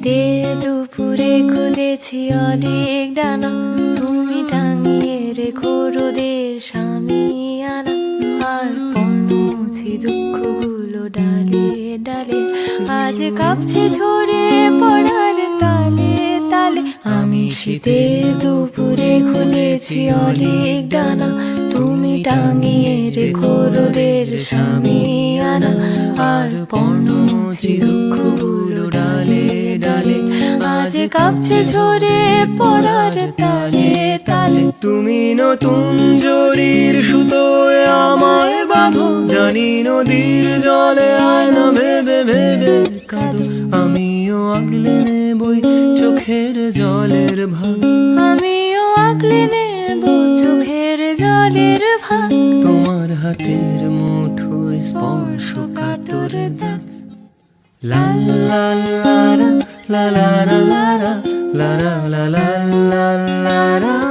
শীতে দুপুরে খুঁজেছি অনেক ডানা, তুমি টাঙিয়ে রেখো রোদের সামিয়ানা। আর পর্ণ মুছি দুঃখগুলো ডালে ডালে, আজ কাঁপছে ঝরে পড়ার তালে তালে। আমি শীতে দুপুরে খুঁজেছি অনেক ডানা, তুমি টাঙিয়ে রেখো রোদের সামিয়ানা। আর পর্ণ মুছি দুঃখগুলো ডালে ডালে, আজ কাঁপছে ঝরে পড়ার তালে তালে। তুমি নতুন জরির সুতোয় আমায় বাঁধো, জানি নদীর জলে আয়না ভেবে ভেবে কাঁদো। আমিও আগলে নেবই চোখের জলের ভাগ, আমিও আগলে নেব চোখের জলের ভাগ। তোমার হাতের মুঠোয় স্পর্শ কাতর দাগ। লা লা লা লা লা লা লা লা লা লা লা লা লা লা।